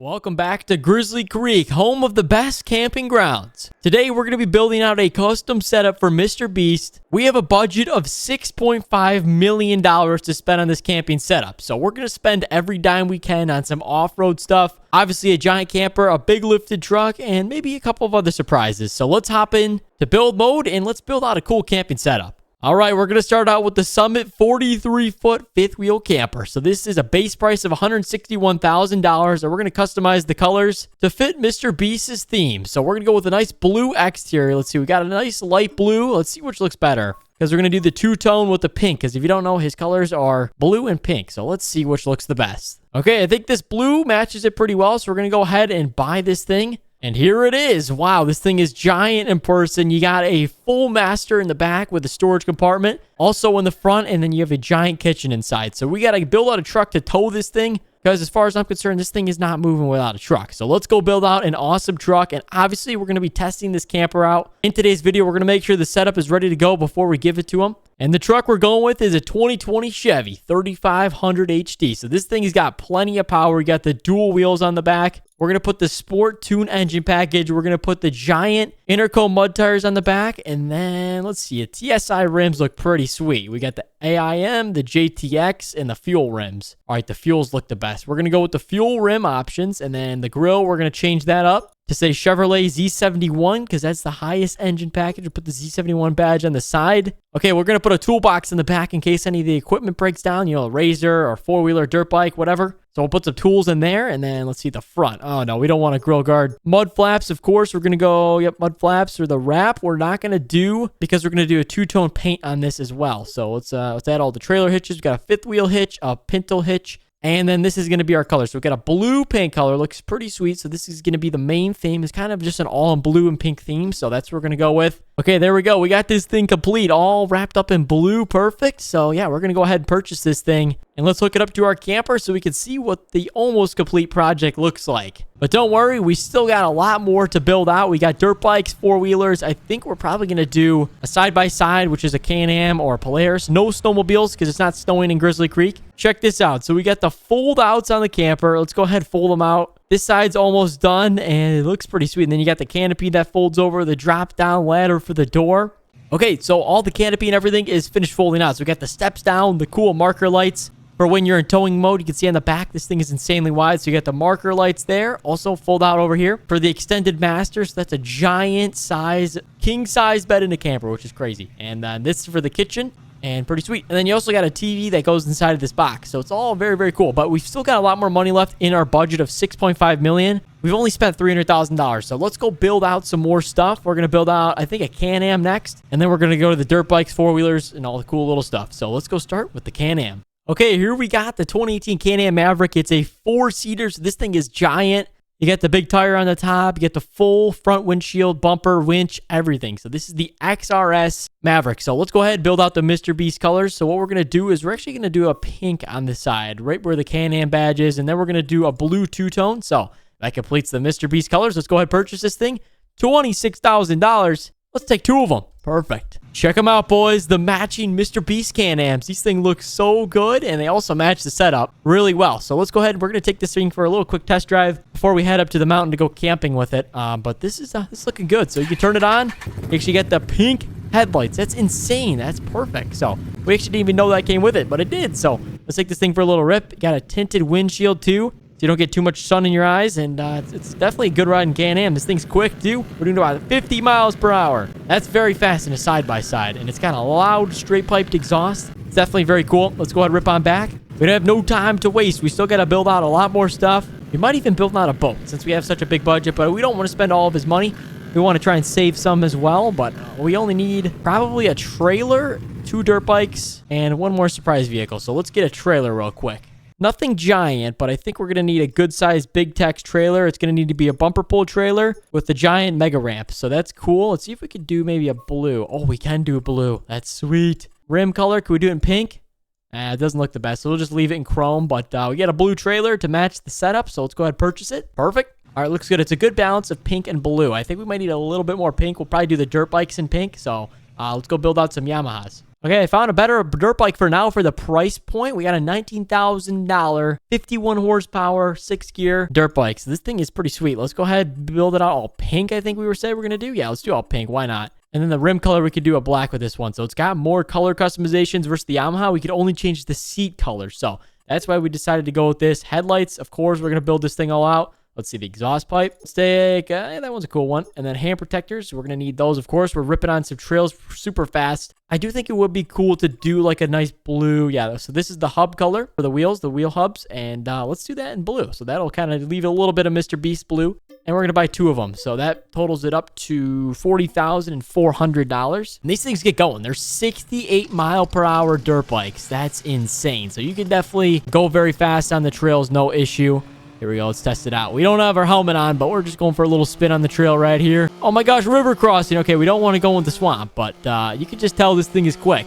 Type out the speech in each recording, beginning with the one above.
Welcome back to Grizzly Creek, home of the best camping grounds. Today, we're going to be building out a custom setup for MrBeast. We have a budget of $6.5 million to spend on this camping setup. So we're going to spend every dime we can on some off-road stuff. Obviously, a giant camper, a big lifted truck, and maybe a couple of other surprises. So let's hop in to build mode and let's build out a cool camping setup. All right, we're going to start out with the Summit 43-foot fifth wheel camper. So this is a base price of $161,000, and we're going to customize the colors to fit MrBeast's theme. So we're going to go with a nice blue exterior. Let's see, we got a nice light blue. Let's see which looks better, because we're going to do the two-tone with the pink, because if you don't know, his colors are blue and pink. So let's see which looks the best. Okay, I think this blue matches it pretty well, so we're going to go ahead and buy this thing. And here it is. Wow, this thing is giant in person. You got a full master in the back with a storage compartment, also in the front, and then you have a giant kitchen inside. So we got to build out a truck to tow this thing, because as far as I'm concerned, this thing is not moving without a truck. So let's go build out an awesome truck. And obviously, we're going to be testing this camper out. In today's video, we're going to make sure the setup is ready to go before we give it to them. And the truck we're going with is a 2020 Chevy 3500 HD. So this thing has got plenty of power. We got the dual wheels on the back. We're going to put the Sport Tune engine package. We're going to put the giant Interco mud tires on the back. And then, let's see, the TSI rims look pretty sweet. We got the AIM, the JTX, and the fuel rims. All right, the fuels look the best. We're going to go with the fuel rim options. And then the grill, we're going to change that up to say Chevrolet Z71, because that's the highest engine package. We'll put the Z71 badge on the side. Okay, we're going to put a toolbox in the back in case any of the equipment breaks down, you know, a RZR or four-wheeler, dirt bike, whatever. So we'll put some tools in there, and then let's see the front. Oh, no, we don't want a grill guard. Mud flaps, of course. We're going to go, mud flaps or the wrap. We're not going to do, because we're going to do a two-tone paint on this as well. So let's add all the trailer hitches. We've got a fifth wheel hitch, a pinto hitch, and then this is going to be our color. So we've got a blue paint color. Looks pretty sweet. So this is going to be the main theme. It's kind of just an all in blue and pink theme. So that's what we're going to go with. Okay, there we go. We got this thing complete, all wrapped up in blue. Perfect. So yeah, we're going to go ahead and purchase this thing. And let's hook it up to our camper so we can see what the almost complete project looks like. But don't worry, we still got a lot more to build out. We got dirt bikes, four-wheelers. I think we're probably going to do a side-by-side, which is a Can-Am or a Polaris. No snowmobiles because it's not snowing in Grizzly Creek. Check this out. So we got the fold-outs on the camper. Let's go ahead and fold them out. This side's almost done, and it looks pretty sweet. And then you got the canopy that folds over, the drop-down ladder for the door. Okay, so all the canopy and everything is finished folding out. So we got the steps down, the cool marker lights. For when you're in towing mode, you can see on the back, this thing is insanely wide. So you got the marker lights there. Also fold out over here for the extended master. So that's a giant size, king size bed in a camper, which is crazy. And this is for the kitchen. And pretty sweet. And then you also got a TV that goes inside of this box. So it's all very, very cool. But we've still got a lot more money left in our budget of $6.5 million. We've only spent $300,000. So let's go build out some more stuff. We're going to build out, I think, a Can-Am next. And then we're going to go to the dirt bikes, four-wheelers, and all the cool little stuff. So let's go start with the Can-Am. Okay, here we got the 2018 Can-Am Maverick. It's a four-seater, so this thing is giant. You get the big tire on the top. You get the full front windshield, bumper, winch, everything. So this is the XRS Maverick. So let's go ahead and build out the MrBeast colors. So what we're going to do is we're actually going to do a pink on the side, right where the Can-Am badge is. And then we're going to do a blue two-tone. So that completes the MrBeast colors. Let's go ahead and purchase this thing. $26,000. Let's take two of them. Perfect. Check them out, boys. The matching MrBeast Can-Ams. These things look so good, and they also match the setup really well. So let's go ahead. We're going to take this thing for a little quick test drive before we head up to the mountain to go camping with it. But this is looking good. So you can turn it on. You actually get the pink headlights. That's insane. That's perfect. So we actually didn't even know that came with it, but it did. So let's take this thing for a little rip. Got a tinted windshield, too, so you don't get too much sun in your eyes, and it's definitely a good ride in Can-Am. This thing's quick, too. We're doing about 50 miles per hour. That's very fast in a side-by-side, and it's got a loud, straight-piped exhaust. It's definitely very cool. Let's go ahead and rip on back. We don't have no time to waste. We still got to build out a lot more stuff. We might even build out a boat, since we have such a big budget, but we don't want to spend all of his money. We want to try and save some as well, but we only need probably a trailer, two dirt bikes, and one more surprise vehicle. So let's get a trailer real quick. Nothing giant, but I think we're going to need a good-sized big tex trailer. It's going to need to be a bumper pull trailer with the giant mega ramp. So that's cool. Let's see if we could do maybe a blue. Oh, we can do a blue. That's sweet. Rim color, can we do it in pink? It doesn't look the best, so we'll just leave it in chrome. But we got a blue trailer to match the setup, so let's go ahead and purchase it. Perfect. All right, looks good. It's a good balance of pink and blue. I think we might need a little bit more pink. We'll probably do the dirt bikes in pink, so let's go build out some Yamahas. Okay, I found a better dirt bike for now for the price point. We got a $19,000, 51 horsepower, 6 gear dirt bike. So this thing is pretty sweet. Let's go ahead and build it out all pink, I think we were saying we're going to do. Yeah, let's do all pink. Why not? And then the rim color, we could do a black with this one. So it's got more color customizations versus the Yamaha. We could only change the seat color. So that's why we decided to go with this. Headlights, of course, we're going to build this thing all out. Let's see, the exhaust pipe. Let's take, that one's a cool one. And then hand protectors. We're going to need those, of course. We're ripping on some trails super fast. I do think it would be cool to do like a nice blue. Yeah, so this is the hub color for the wheels, the wheel hubs. And let's do that in blue. So that'll kind of leave a little bit of MrBeast blue. And we're going to buy 2 of them. So that totals it up to $40,400. And these things get going. They're 68-mile-per-hour dirt bikes. That's insane. So you can definitely go very fast on the trails, no issue. Here we go. Let's test it out. We don't have our helmet on, but we're just going for a little spin on the trail right here. Oh my gosh, river crossing. Okay, we don't want to go in the swamp, but you can just tell this thing is quick.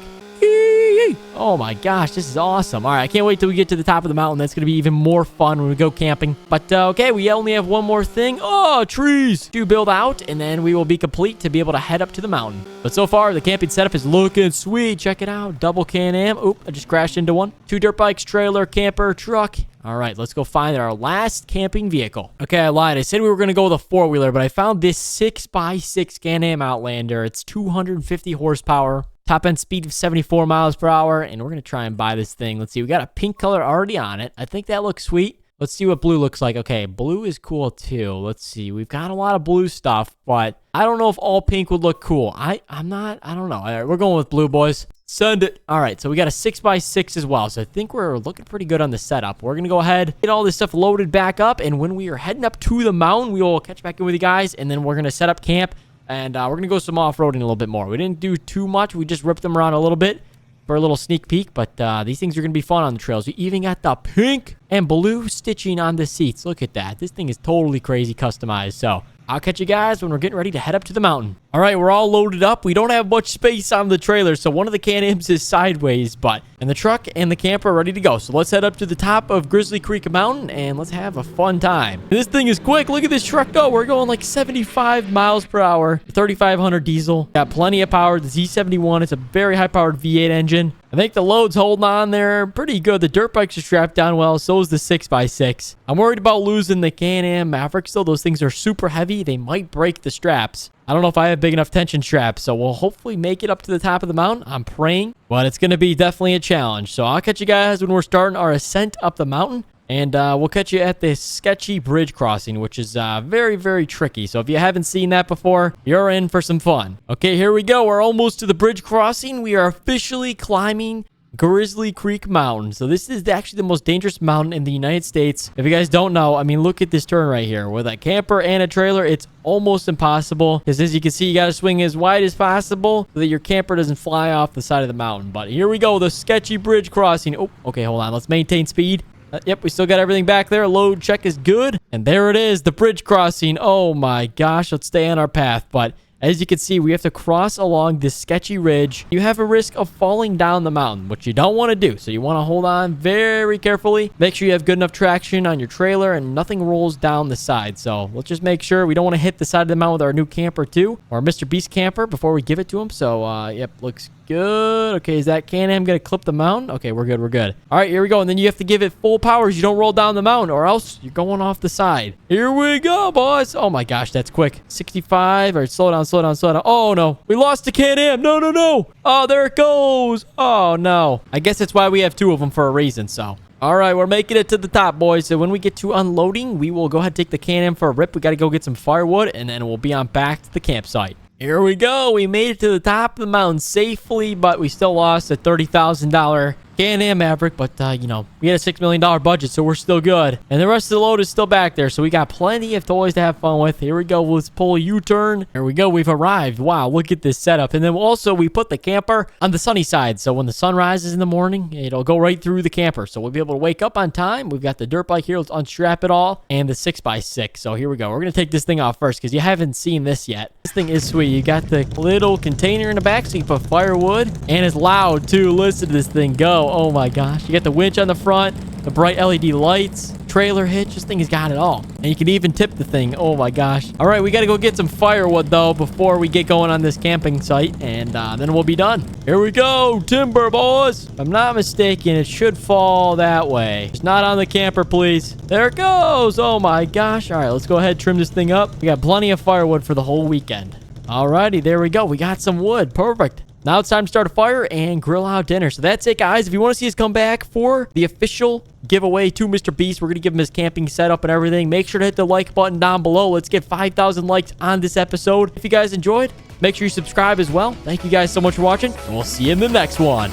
Oh my gosh, this is awesome. All right, I can't wait till we get to the top of the mountain. That's going to be even more fun when we go camping. But okay, we only have one more thing. Oh, trees to build out, and then we will be complete to be able to head up to the mountain. But so far, the camping setup is looking sweet. Check it out. Double Can-Am. Oop, I just crashed into one. 2 dirt bikes, trailer, camper, truck. All right, let's go find our last camping vehicle. Okay, I lied. I said we were going to go with a 4-wheeler, but I found this 6x6 Can-Am Outlander. It's 250 horsepower. Top end speed of 74 miles per hour, and we're going to try and buy this thing. Let's see. We got a pink color already on it. I think that looks sweet. Let's see what blue looks like. Okay, blue is cool too. Let's see. We've got a lot of blue stuff, but I don't know if all pink would look cool. I don't know. All right, we're going with blue, boys. Send it. All right, so we got a 6x6 as well. So I think we're looking pretty good on the setup. We're going to go ahead, get all this stuff loaded back up, and when we are heading up to the mountain, we will catch back in with you guys, and then we're going to set up camp. And we're going to go some off-roading a little bit more. We didn't do too much. We just ripped them around a little bit for a little sneak peek. But these things are going to be fun on the trails. We even got the pink and blue stitching on the seats. Look at that. This thing is totally crazy customized. So I'll catch you guys when we're getting ready to head up to the mountain. All right, we're all loaded up. We don't have much space on the trailer, so one of the Can-Ams is sideways, and the truck and the camper are ready to go. So let's head up to the top of Grizzly Creek Mountain, and let's have a fun time. This thing is quick. Look at this truck go. We're going like 75 miles per hour, 3,500 diesel. Got plenty of power. The Z71, it's a very high-powered V8 engine. I think the load's holding on there pretty good. The dirt bikes are strapped down well. So is the 6x6. I'm worried about losing the Can-Am Mavericks, though. Those things are super heavy. They might break the straps. I don't know if I have big enough tension straps, so we'll hopefully make it up to the top of the mountain. I'm praying, but it's going to be definitely a challenge. So I'll catch you guys when we're starting our ascent up the mountain. And we'll catch you at this sketchy bridge crossing, which is very, very tricky. So if you haven't seen that before, you're in for some fun. Okay, here we go. We're almost to the bridge crossing. We are officially climbing Grizzly Creek Mountain. So this is actually the most dangerous mountain in the United States. If you guys don't know, I mean, look at this turn right here. With a camper and a trailer, it's almost impossible. Because as you can see, you got to swing as wide as possible so that your camper doesn't fly off the side of the mountain. But here we go, the sketchy bridge crossing. Oh, okay, hold on. Let's maintain speed. Yep, we still got everything back there. Load check is good. And there it is, the bridge crossing. Oh my gosh, let's stay on our path. But as you can see, we have to cross along this sketchy ridge. You have a risk of falling down the mountain, which you don't want to do. So you want to hold on very carefully. Make sure you have good enough traction on your trailer and nothing rolls down the side. So let's just make sure we don't want to hit the side of the mountain with our new camper too, or MrBeast camper, before we give it to him. So, yep, looks good. Okay, is that Can-Am going to clip the mountain? Okay, we're good, we're good. All right, here we go. And then you have to give it full power so you don't roll down the mountain, or else you're going off the side. Here we go, boys. Oh my gosh, that's quick. 65. All right, slow down, slow down, slow down. Oh no, we lost the Can-Am. No, no, no. Oh, there it goes. Oh no. I guess that's why we have 2 of them for a reason, so. All right, we're making it to the top, boys. So when we get to unloading, we will go ahead and take the Can-Am for a rip. We got to go get some firewood, and then we'll be on back to the campsite. Here we go. We made it to the top of the mountain safely, but we still lost a $30,000 Can-Am Maverick. But, you know, we had a $6 million budget, so we're still good. And the rest of the load is still back there, so we got plenty of toys to have fun with. Here we go. Let's pull a U-turn. Here we go. We've arrived. Wow, look at this setup. And then also, we put the camper on the sunny side, so when the sun rises in the morning, it'll go right through the camper. So we'll be able to wake up on time. We've got the dirt bike here. Let's unstrap it all. And the 6x6. So here we go. We're going to take this thing off first, because you haven't seen this yet. This thing is sweet. You got the little container in the back, so you can put firewood. And it's loud, too. Listen to this thing go. Oh, my gosh. You got the winch on the front, the bright LED lights, trailer hitch. This thing has got it all. And you can even tip the thing. Oh my gosh. All right, we got to go get some firewood though before we get going on this camping site, and then we'll be done. Here we go, timber boys. If I'm not mistaken, it should fall that way. Just not on the camper, please. There it goes. Oh my gosh. All right, let's go ahead and trim this thing up. We got plenty of firewood for the whole weekend. Alrighty, there we go. We got some wood. Perfect. Now it's time to start a fire and grill out dinner. So that's it, guys. If you want to see us come back for the official giveaway to MrBeast, we're going to give him his camping setup and everything. Make sure to hit the like button down below. Let's get 5,000 likes on this episode. If you guys enjoyed, make sure you subscribe as well. Thank you guys so much for watching, and we'll see you in the next one.